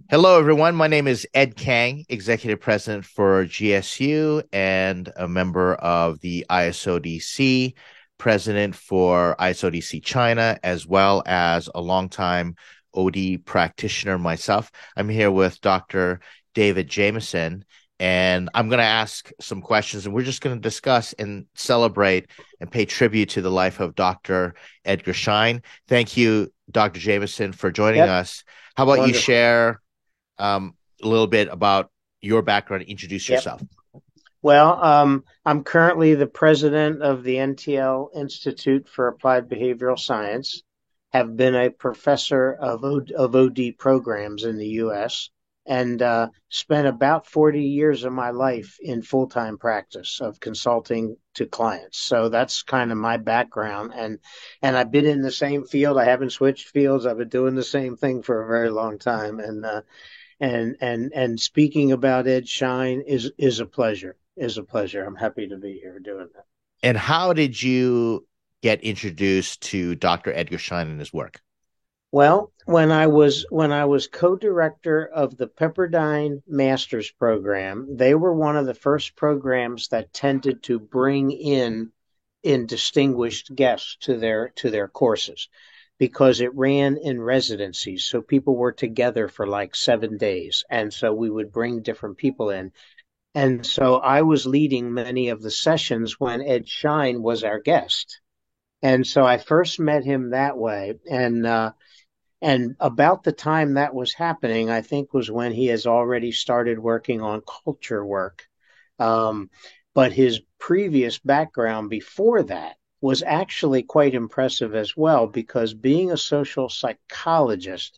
Hello, everyone. My name is Ed Kang, Executive President for GSU and a member of the ISODC, President for ISODC China, as well as a longtime OD practitioner myself. I'm here with Dr. David Jameson, and I'm going to ask some questions, and we're just going to discuss and celebrate and pay tribute to the life of Dr. Edgar Schein. Thank you, Dr. Jameson, for joining Yep, us. How about you wonderful. share a little bit about your background. Introduce Yep. yourself. I'm currently the president of the NTL Institute for Applied Behavioral Science, have been a professor of OD programs in the U.S., and spent about 40 years of my life in full-time practice of consulting to clients. So that's kind of my background, and I've been in the same field. I haven't switched fields. I've been doing the same thing for a very long time, and speaking about Ed Schein is a pleasure. Is a pleasure. I'm happy to be here doing that. And how did you get introduced to Dr. Edgar Schein and his work? Well, when I was co-director of the Pepperdine Masters program, they were one of the first programs that tended to bring in distinguished guests to their courses because it ran in residencies. So people were together for like 7 days. And so we would bring different people in. And so I was leading many of the sessions when Ed Schein was our guest. And so I first met him that way. And about the time that was happening, I think was when he has already started working on culture work. Um, but his previous background before that was actually quite impressive as well, because being a social psychologist,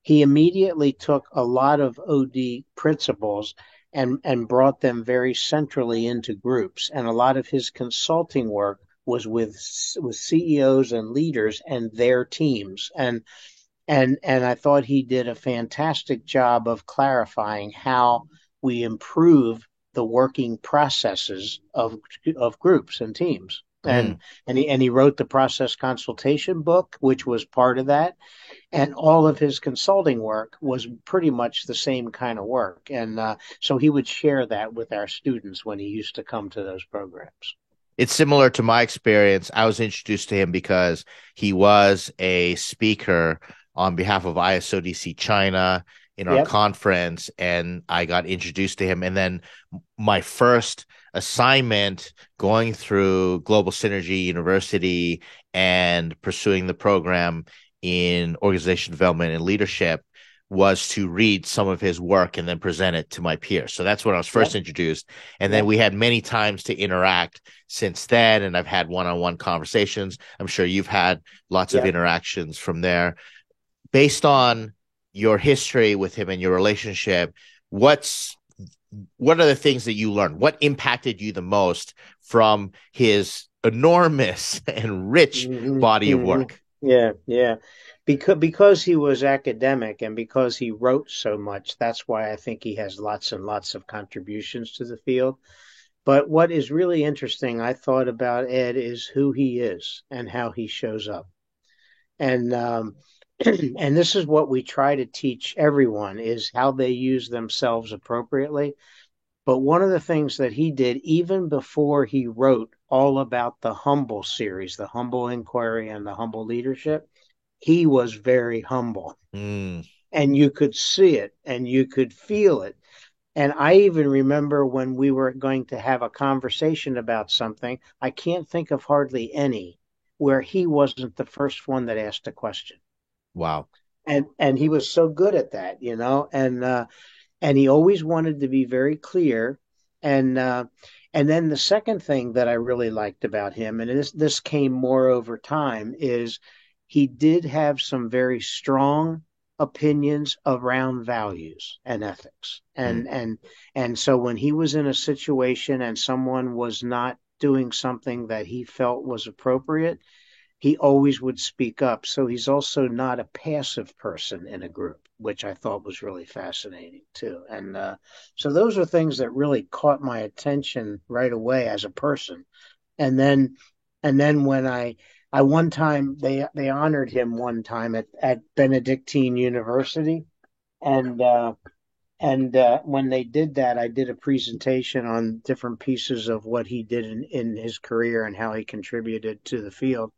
he immediately took a lot of OD principles and brought them very centrally into groups. And a lot of his consulting work was with CEOs and leaders and their teams. And I thought he did a fantastic job of clarifying how we improve the working processes of groups and teams. Mm. And he wrote the process consultation book, which was part of that, and all of his consulting work was pretty much the same kind of work. And so he would share that with our students when he used to come to those programs. It's similar to my experience. I was introduced to him because he was a speaker on behalf of ISODC China in our Yep, conference, and I got introduced to him. And then my first assignment going through Global Synergy University and pursuing the program in organization development and leadership was to read some of his work and then present it to my peers. So that's when I was first yep, introduced. And then yep, we had many times to interact since then. And I've had one on one conversations. I'm sure you've had lots of yep. interactions from there. Based on your history with him and your relationship, what's what are the things that you learned? What impacted you the most from his enormous and rich Hmm, body of hmm. work? Yeah, yeah. Because he was academic and because he wrote so much, that's why I think he has lots and lots of contributions to the field. But what is really interesting, I thought about Ed, is who he is and how he shows up. And and this is what we try to teach everyone is how they use themselves appropriately. But one of the things that he did even before he wrote all about the Humble series, the Humble Inquiry and the Humble Leadership, he was very humble. Mm. And you could see it and you could feel it. And I even remember when we were going to have a conversation about something, I can't think of hardly any where he wasn't the first one that asked a question. Wow. And he was so good at that, and he always wanted to be very clear. And uh, and then the second thing that I really liked about him, and this came more over time, is he did have some very strong opinions around values and ethics. Mm. And so when he was in a situation and someone was not doing something that he felt was appropriate, he always would speak up. So he's also not a passive person in a group, which I thought was really fascinating too. And so those are things that really caught my attention right away as a person. And then, and then when I one time they honored him one time at Benedictine University, and when they did that, I did a presentation on different pieces of what he did in his career and how he contributed to the field.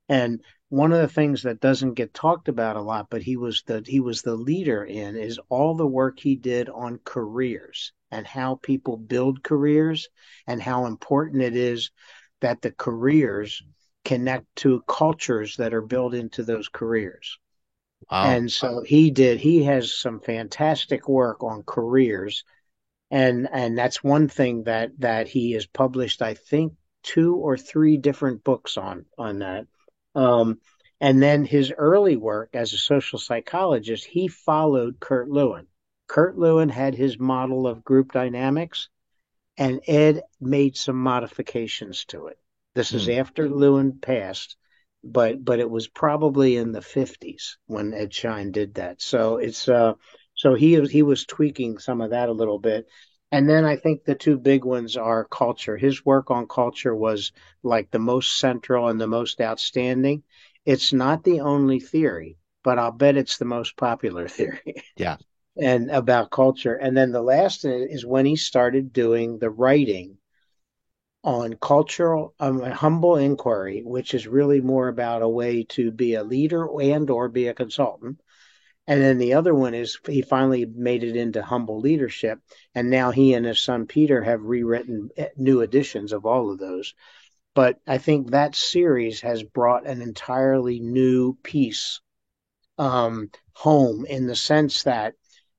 And one of the things that doesn't get talked about a lot, but he was the leader in, is all the work he did on careers and how people build careers and how important it is that the careers connect to cultures that are built into those careers. Wow. And so he has some fantastic work on careers, and that's one thing that he has published, I think, two or three different books on that. Um, and then his early work as a social psychologist, he followed Kurt Lewin. Kurt Lewin had his model of group dynamics, and Ed made some modifications to it. This is Hmm. after Lewin passed, but it was probably in the 50s when Ed Schein did that. So he was tweaking some of that a little bit. And then I think the two big ones are culture. His work on culture was like the most central and the most outstanding. It's not the only theory, but I'll bet it's the most popular theory Yeah. and about culture. And then the last is when he started doing the writing on cultural humble inquiry, which is really more about a way to be a leader and or be a consultant. And then the other one is he finally made it into humble leadership, and now he and his son Peter have rewritten new editions of all of those. But I think that series has brought an entirely new piece home, in the sense that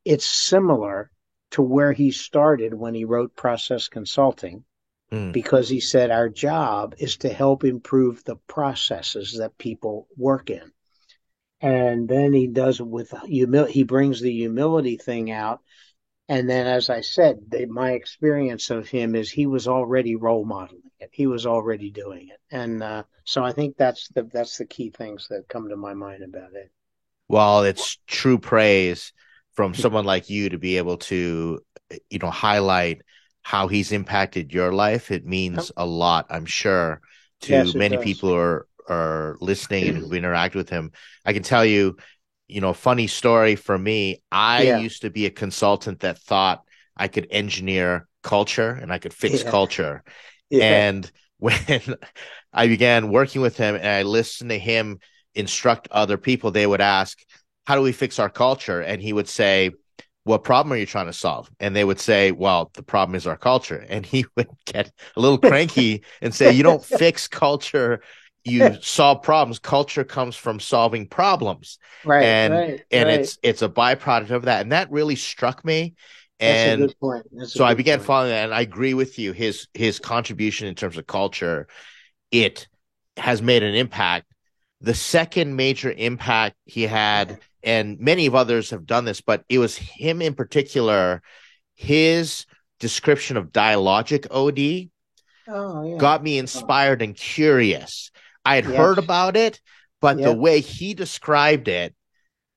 it's similar to where he started when he wrote Process Consulting, Hmm. because he said our job is to help improve the processes that people work in. And then he does it with he brings the humility thing out. And then, as I said, my experience of him is he was already role modeling it. He was already doing it, and so I think that's the key things that come to my mind about it. Well, it's true praise from someone like you to be able to, highlight how he's impacted your life. It Yep. means a lot, I'm sure, to Yes, it many does. people who are listening and who've interacted with him. I can tell you, funny story for me. I Yeah, used to be a consultant that thought I could engineer culture and I could fix yeah, culture. yeah. And when I began working with him and I listened to him instruct other people, they would ask, how do we fix our culture? And he would say, what problem are you trying to solve? And they would say, well, the problem is our culture. And he would get a little cranky and say, you don't fix culture, you solve problems. Culture comes from solving problems. Right, And right, and right. it's a byproduct of that. And that really struck me. That's a And good point. That's a so I good began point. following that, and I agree with you. His contribution in terms of culture, it has made an impact. The second major impact he had, and many of others have done this, but it was him in particular, his description of dialogic OD Oh yeah. got me inspired and curious. I had heard Yes. about it, but the Yep. way he described it,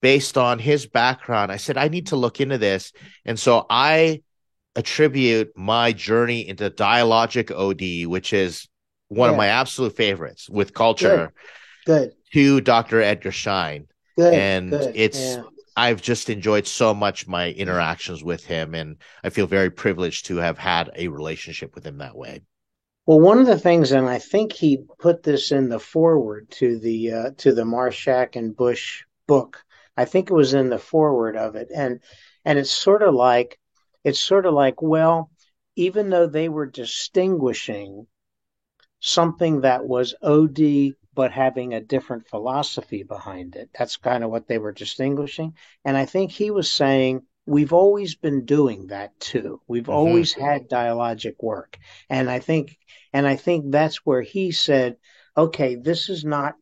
based on his background, I said, I need to look into this. And so I attribute my journey into dialogic OD, which is one of Yeah. my absolute favorites with Good. culture, Good. to Dr. Edgar Schein. Good. And Good. it's Yeah. I've just enjoyed so much my interactions with him, and I feel very privileged to have had a relationship with him that way. Well, one of the things, and I think he put this in the foreword to the Marshak and Bush book. I think it was in the foreword of it, and it's sort of like, well, even though they were distinguishing something that was OD but having a different philosophy behind it. That's kind of what they were distinguishing. And I think he was saying we've always been doing that too. We've Mm-hmm. always had dialogic work. And I think that's where he said, okay, this is not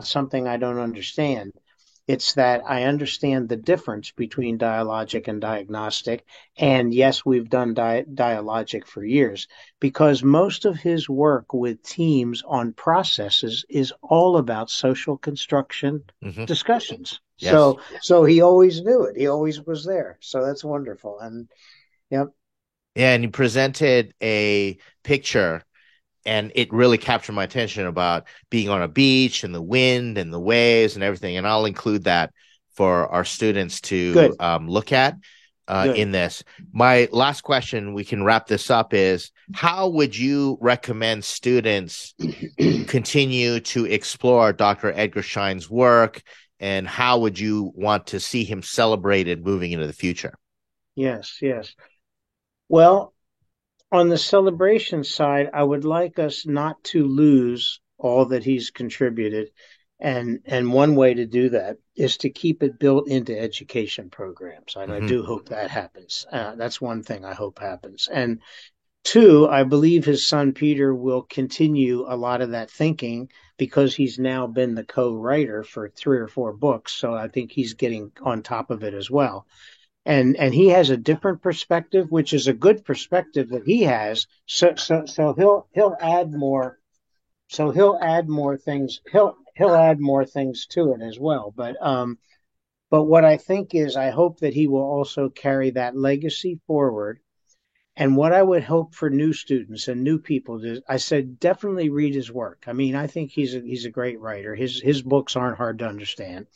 something I don't understand. It's that I understand the difference between dialogic and diagnostic. And yes, we've done dialogic for years, because most of his work with teams on processes is all about social construction Mm-hmm. discussions. Yes. So he always knew it. He always was there. So that's wonderful. And yep. Yeah, and he presented a picture, and it really captured my attention about being on a beach and the wind and the waves and everything. And I'll include that for our students to Good, look at good. in this. My last question, we can wrap this up, is how would you recommend students continue to explore Dr. Edgar Schein's work, and how would you want to see him celebrated moving into the future? Yes, yes. Well, on the celebration side, I would like us not to lose all that he's contributed. And one way to do that is to keep it built into education programs. And I Mm-hmm. do hope that happens. That's one thing I hope happens. And two, I believe his son Peter will continue a lot of that thinking because he's now been the co-writer for 3 or 4 books. So I think he's getting on top of it as well. And he has a different perspective, which is a good perspective that he has. So he'll add more. So he'll add more things. He'll add more things to it as well. But what I think is, I hope that he will also carry that legacy forward. And what I would hope for new students and new people is, I said, definitely read his work. I mean, I think he's a great writer. His books aren't hard to understand.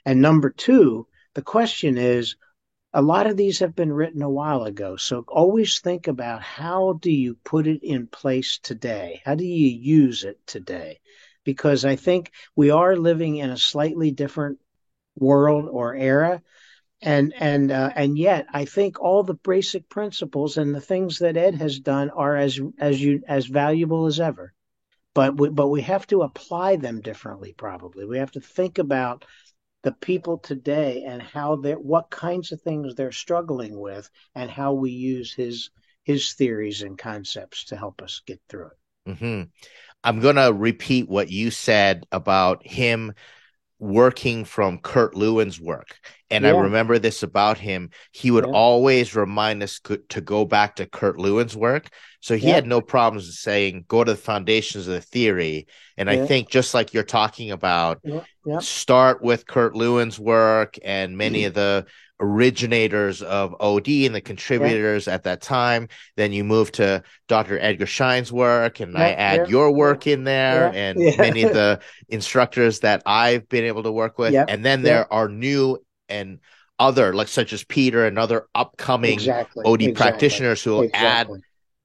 And number two, the question is, a lot of these have been written a while ago. So always think about, how do you put it in place today? How do you use it today? Because I think we are living in a slightly different world or era. And yet I think all the basic principles and the things that Ed has done are as valuable as ever. But we have to apply them differently, probably. We have to think about the people today and how they, what kinds of things they're struggling with, and how we use his theories and concepts to help us get through it. Mm-hmm. I'm going to repeat what you said about him working from Kurt Lewin's work. And I Yeah, remember this about him. He would yeah, always remind us to go back to Kurt Lewin's work. So he yeah, had no problems saying, go to the foundations of the theory. And I yeah, think, just like you're talking about, yeah, yeah, start with Kurt Lewin's work and many of the originators of OD and the yeah, contributors at that time. Then you move to Dr. Edgar Schein's work, and I yeah, add yeah, your yeah, work in there yeah, and many of yeah, the instructors that I've been able to work with. yeah, And then yeah. there are new and other, like such as Peter and other upcoming Exactly, OD exactly, practitioners who will add exactly.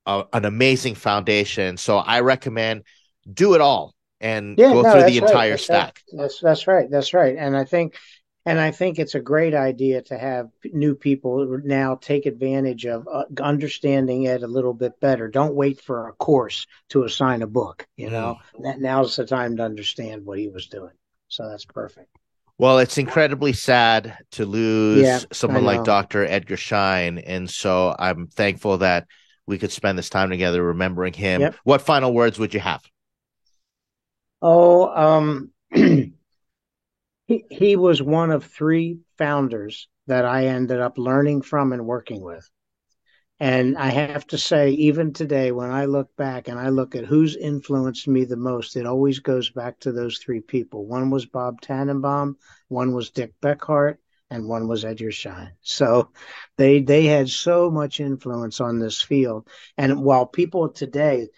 an amazing foundation. So I recommend do it all and Yeah, go no, through the that's right. entire That's right. stack. That's right. That's right. And I think it's a great idea to have new people now take advantage of understanding it a little bit better. Don't wait for a course to assign a book. Mm. Now's the time to understand what he was doing. So that's perfect. Well, it's incredibly sad to Yeah, lose I someone like know. Dr. Edgar Schein. And so I'm thankful that we could spend this time together remembering him. Yep. What final words would you have? Oh, he was one of 3 founders that I ended up learning from and working with. And I have to say, even today, when I look back and I look at who's influenced me the most, it always goes back to those 3 people. One was Bob Tannenbaum, one was Dick Beckhart, and one was Edgar Schein. So they had so much influence on this field. And while people today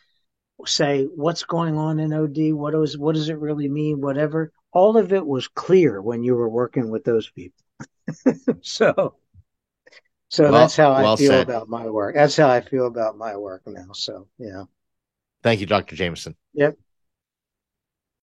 say, what's going on in OD? What does it really mean? Whatever. All of it was clear when you were working with those people. So so that's Well, how I well feel said. about my work. That's how I feel about my work now. So, yeah. Thank you, Dr. Jameson. Yep.